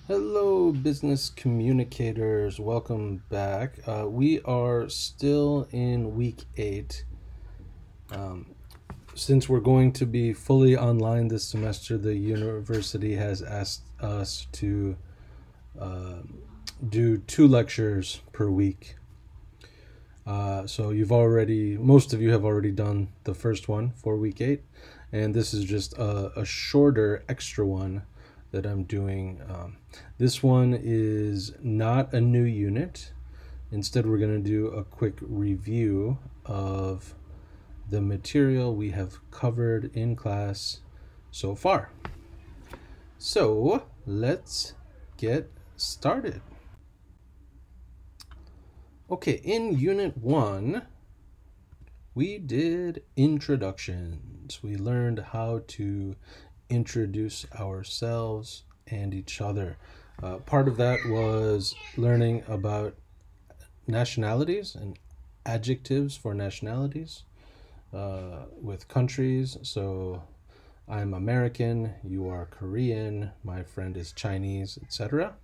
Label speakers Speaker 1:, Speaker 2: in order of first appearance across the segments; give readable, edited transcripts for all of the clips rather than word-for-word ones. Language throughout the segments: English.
Speaker 1: Hello, business communicators. Welcome back. We are still in week 8. Since we're going to be fully online this semester, the university has asked us to do 2 lectures per week. So most of you have already done the first one for week 8, and this is just a shorter extra one that I'm doing. This one is not a new unit. Instead, we're going to do a quick review of the material we have covered in class so far. So let's get started. Okay, in Unit 1, we did introductions. We learned how to introduce ourselves and each other. Part of that was learning about nationalities and adjectives for nationalities with countries. So I'm American, you are Korean, my friend is Chinese, etc.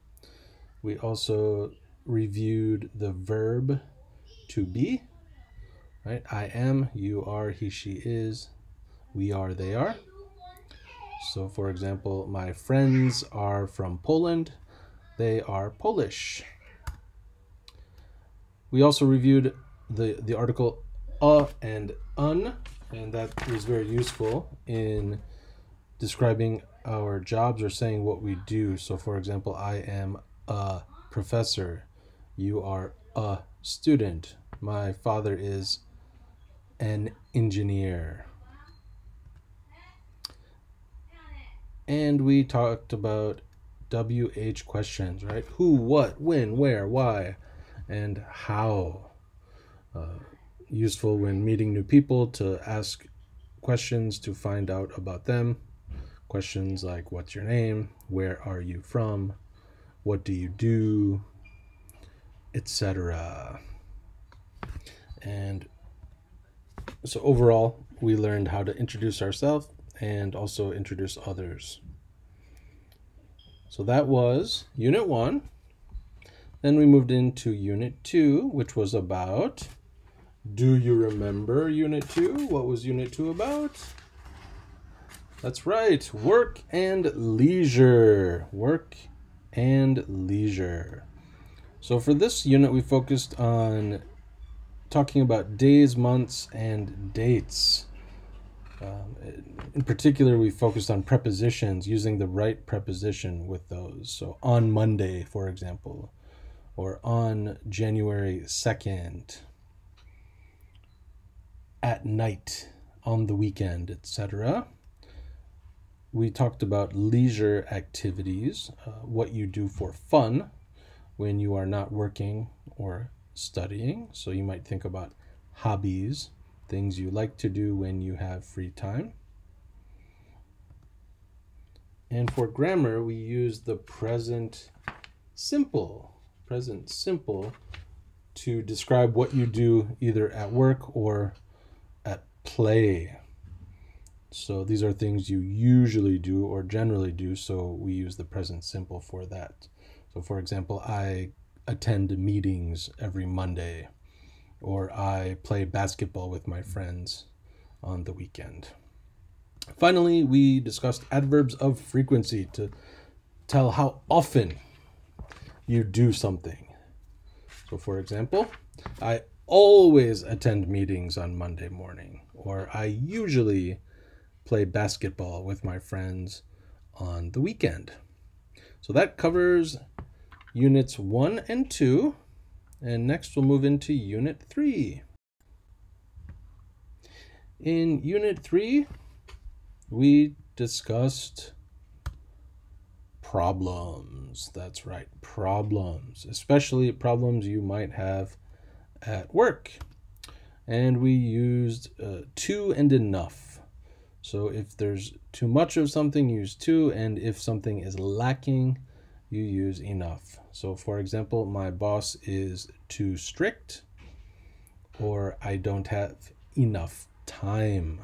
Speaker 1: We also reviewed the verb to be, right? I am, you are, he, she is, we are, they are. So for example, my friends are from Poland, they are Polish. We also reviewed the article and un, and that was very useful in describing our jobs or saying what we do. So for example, I am a professor, you are a student, my father is an engineer. And we talked about WH questions, right? Who, what, when, where, why, and how. Useful when meeting new people to ask questions to find out about them. Questions like, what's your name? Where are you from? What do you do? Etc. And so overall, we learned how to introduce ourselves and also introduce others. So that was Unit 1. Then we moved into Unit 2, which was about, do you remember Unit 2? What was Unit 2 about? That's right, work and leisure. Work and leisure. So for this unit, we focused on talking about days, months, and dates. In particular, we focused on prepositions, using the right preposition with those. So on Monday, for example, or on January 2nd, at night, on the weekend, etc. We talked about leisure activities, what you do for fun when you are not working or studying. So you might think about hobbies, things you like to do when you have free time. And for grammar, we use the present simple to describe what you do either at work or at play. So these are things you usually do or generally do, so we use the present simple for that. So for example, I attend meetings every Monday, or I play basketball with my friends on the weekend. Finally, we discussed adverbs of frequency to tell how often you do something. So for example, I always attend meetings on Monday morning, or I usually play basketball with my friends on the weekend. So that covers Units 1 and 2, and next we'll move into Unit 3. In Unit 3, we discussed problems. That's right, problems, especially problems you might have at work. And we used to and enough. So if there's too much of something, use to, and if something is lacking, you use enough. So for example, my boss is too strict, or I don't have enough time,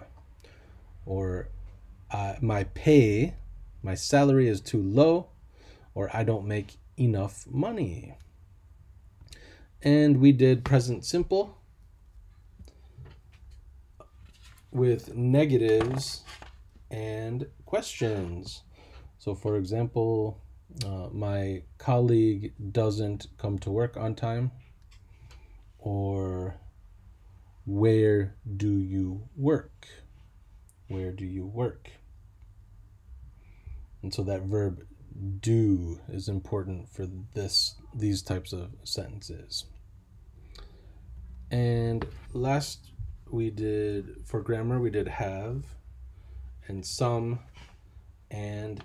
Speaker 1: or my salary is too low, or I don't make enough money. And we did present simple with negatives and questions. So for example, my colleague doesn't come to work on time, or where do you work? Where do you work? And so that verb do is important for these types of sentences. And last we did, for grammar, we did have and some and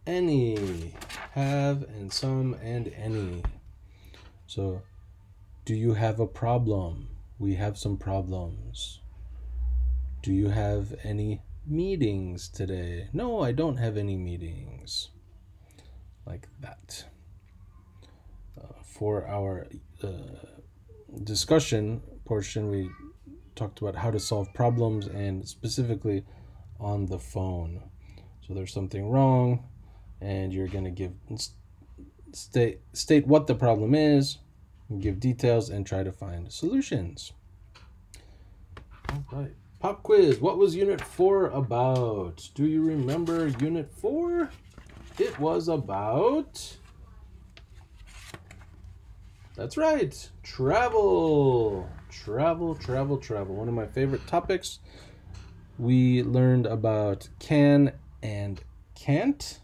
Speaker 1: any. Have and some and any. So, do you have a problem? We have some problems. Do you have any meetings today? No, I don't have any meetings. Like that. For our discussion portion, we talked about how to solve problems, and specifically on the phone. So there's something wrong, and you're going to state what the problem is, give details, and try to find solutions. All right. Pop quiz. What was Unit 4 about? Do you remember Unit 4? It was about... That's right. Travel. Travel. One of my favorite topics. We learned about can and can't.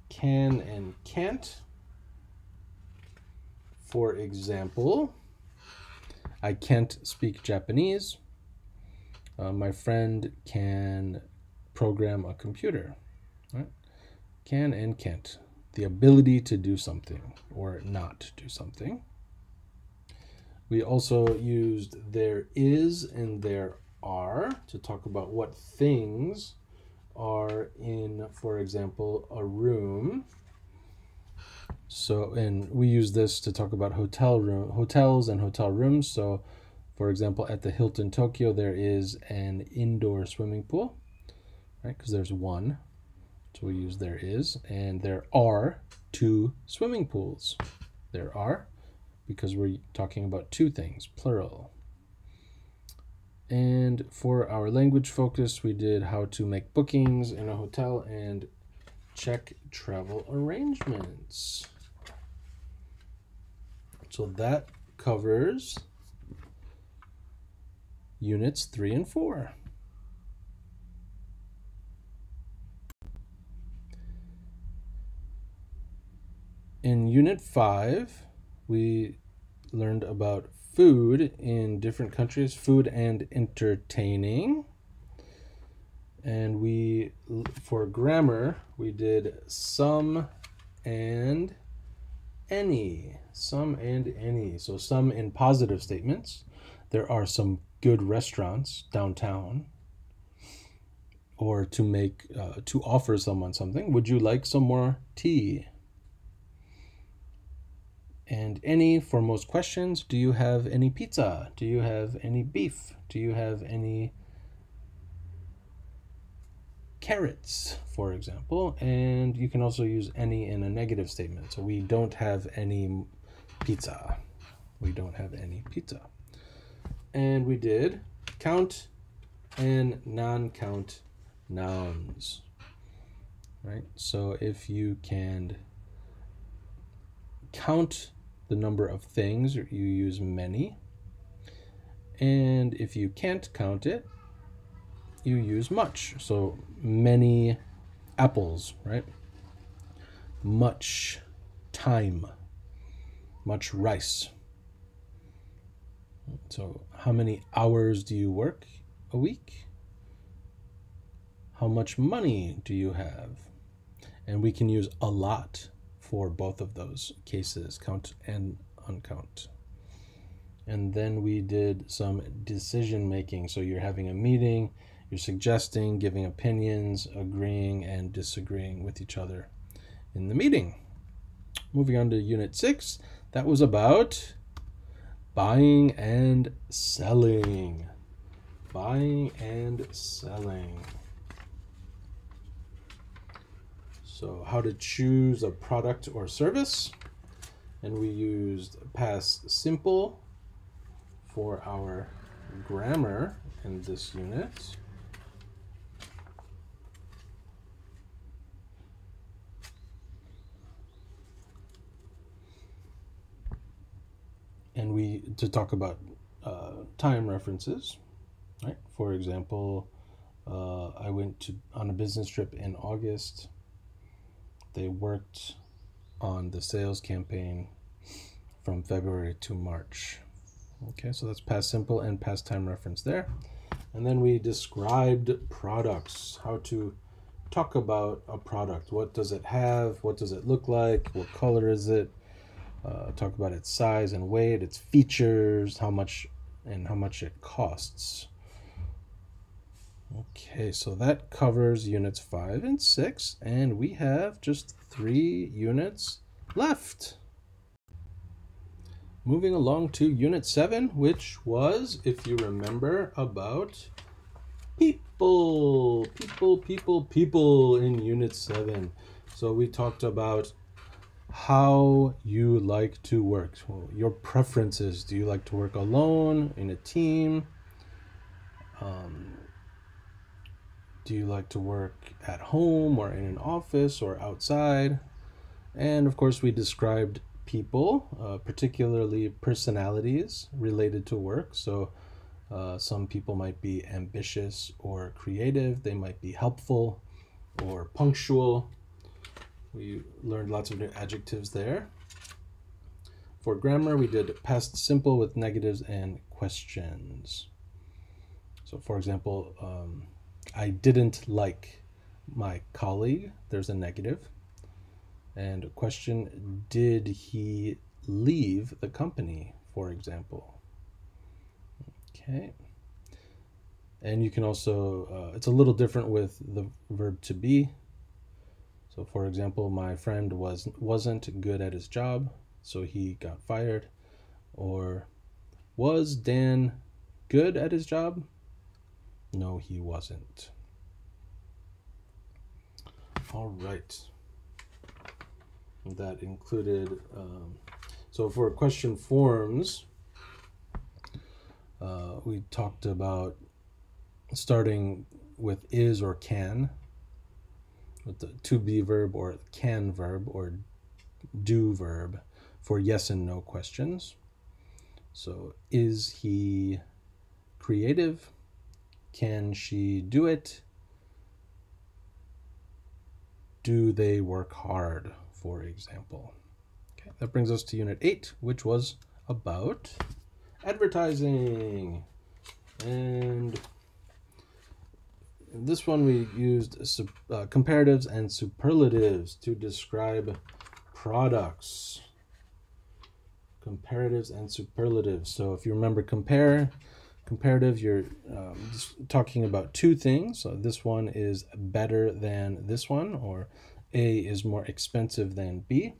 Speaker 1: Can and can't. For example, I can't speak Japanese. My friend can program a computer. Right? Can and can't. The ability to do something or not do something. We also used there is and there are to talk about what things are in, for example, a room. So, and we use this to talk about hotels and hotel rooms. So, for example, at the Hilton Tokyo, there is an indoor swimming pool, right? Because there's one. So we use there is, and there are 2 swimming pools. There are, because we're talking about 2 things, plural. And for our language focus, we did how to make bookings in a hotel and check travel arrangements. So that covers units 3 and 4. In Unit 5, we learned about food in different countries, food and entertaining. And for grammar, we did some and any. Some and any. So some in positive statements. There are some good restaurants downtown. Or to offer someone something. Would you like some more tea? And any for most questions. Do you have any pizza? Do you have any beef? Do you have any carrots, for example? And you can also use any in a negative statement. So we don't have any pizza. We don't have any pizza. And we did count and non-count nouns. Right? So if you can count the number of things, you use many. And if you can't count it, you use much. So many apples, right? Much time. Much rice. So how many hours do you work a week? How much money do you have? And we can use a lot for both of those cases, count and uncount. And then we did some decision making. So you're having a meeting, you're suggesting, giving opinions, agreeing and disagreeing with each other in the meeting. Moving on to Unit 6, that was about buying and selling. Buying and selling. So how to choose a product or service. And we used past simple for our grammar in this unit. And to talk about time references, right? For example, I went on a business trip in August. They worked on the sales campaign from February to March. Okay, so that's past simple and past time reference there. And then we described products, how to talk about a product. What does it have? What does it look like? What color is it? Talk about its size and weight, its features, how much it costs. Okay, so that covers units 5 and 6, and we have just 3 units left. Moving along to unit 7, which was, if you remember, about people in unit 7. So we talked about how you like to work, your preferences. Do you like to work alone, in a team? Do you like to work at home or in an office or outside? And of course, we described people, particularly personalities related to work. So some people might be ambitious or creative. They might be helpful or punctual. We learned lots of new adjectives there. For grammar, we did past simple with negatives and questions. So for example, I didn't like my colleague. There's a negative. And a question, did he leave the company, for example? Okay. And you can also, it's a little different with the verb to be. So for example, my friend wasn't good at his job, so he got fired. Or was Dan good at his job? No, he wasn't. All right. That included, so for question forms, we talked about starting with is or can, with the to be verb or can verb or do verb for yes and no questions. So is he creative? Can she do it? Do they work hard, for example? Okay, that brings us to unit 8, which was about advertising. And in this one we used comparatives and superlatives to describe products. Comparatives and superlatives. So if you remember comparative, you're just talking about two things. So this one is better than this one, or A is more expensive than B.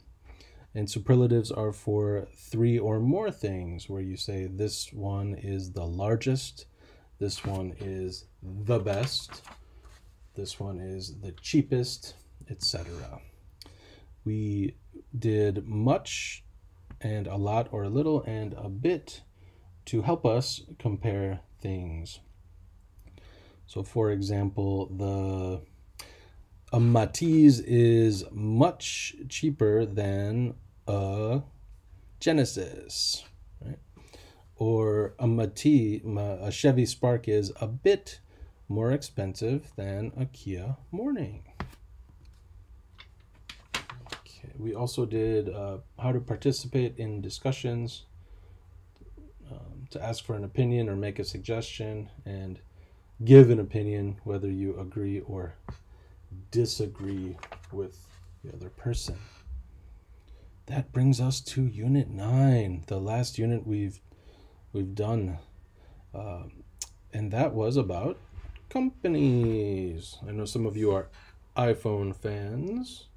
Speaker 1: And superlatives are for 3 or more things, where you say this one is the largest, this one is the best, this one is the cheapest, etc. We did much and a lot or a little and a bit to help us compare things. So for example, a Matiz is much cheaper than a Genesis, right? Or a Chevy Spark is a bit more expensive than a Kia Morning. Okay, we also did how to participate in discussions, to ask for an opinion or make a suggestion, and give an opinion whether you agree or disagree with the other person. That brings us to unit 9, the last unit we've done, and that was about companies. I know some of you are iPhone fans,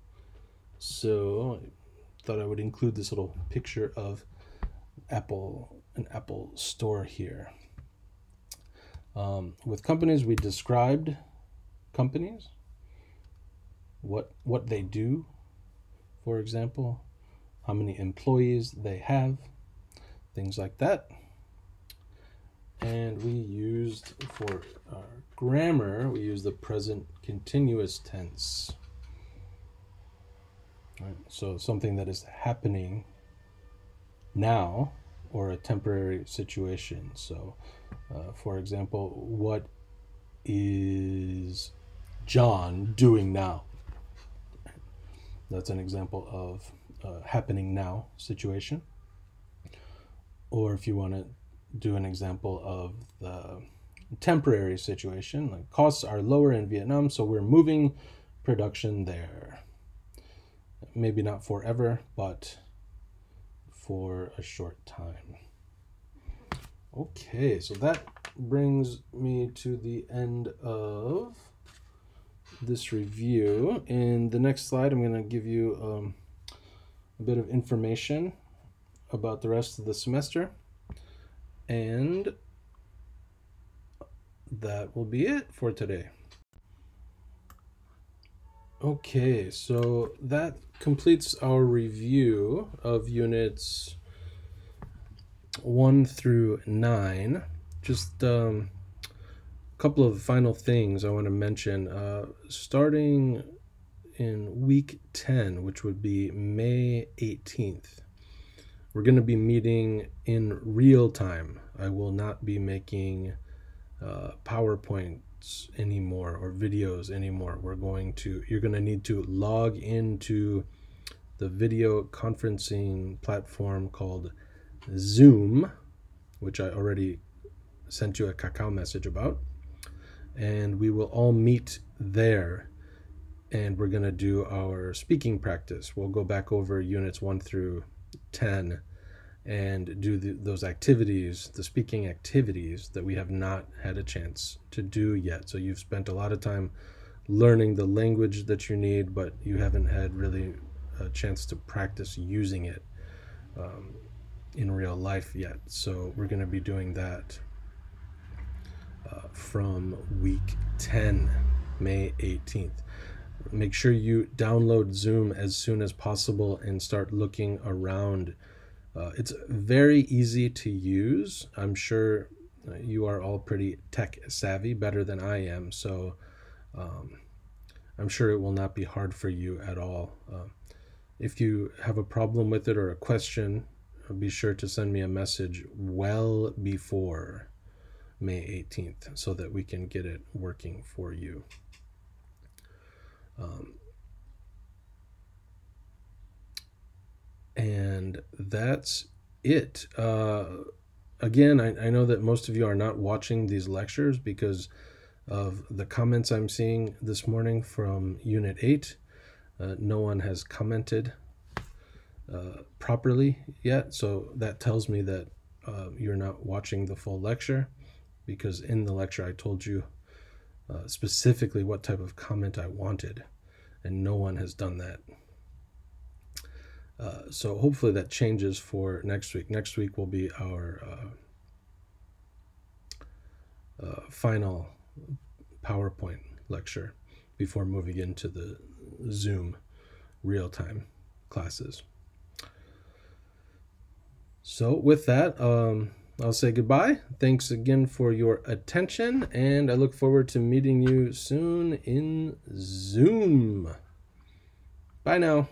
Speaker 1: so I thought I would include this little picture of an Apple store here. With companies, we described companies. what they do, for example, how many employees they have, things like that. And we used, for our grammar, we use the present continuous tense. Right? So something that is happening now, or a temporary situation. So, for example, what is John doing now? That's an example of happening now situation. Or if you want to do an example of the temporary situation, like costs are lower in Vietnam, so we're moving production there. Maybe not forever, but for a short time. Okay, so that brings me to the end of this review. In the next slide, I'm going to give you a bit of information about the rest of the semester, and that will be it for today. Okay, so that completes our review of units 1 through 9. Just a couple of final things I want to mention. Starting in week 10, which would be May 18th, we're going to be meeting in real time. I will not be making PowerPoints anymore or videos anymore. You're going to need to log into the video conferencing platform called Zoom, which I already sent you a Kakao message about, and we will all meet there, and we're going to do our speaking practice. We'll go back over units 1 through 10 and do those activities, the speaking activities that we have not had a chance to do yet. So you've spent a lot of time learning the language that you need, but you haven't had really a chance to practice using it in real life yet. So we're going to be doing that from week 10, May 18th. Make sure you download Zoom as soon as possible and start looking around. It's very easy to use. I'm sure you are all pretty tech savvy, better than I am, so I'm sure it will not be hard for you at all. If you have a problem with it or a question, be sure to send me a message well before May 18th so that we can get it working for you. And that's it. Again, I know that most of you are not watching these lectures because of the comments I'm seeing this morning from Unit 8. No one has commented properly yet, so that tells me that you're not watching the full lecture, because in the lecture I told you specifically what type of comment I wanted, and no one has done that. So hopefully that changes for next week. Next week will be our final PowerPoint lecture before moving into the Zoom real-time classes. So with that, I'll say goodbye. Thanks again for your attention, and I look forward to meeting you soon in Zoom. Bye now.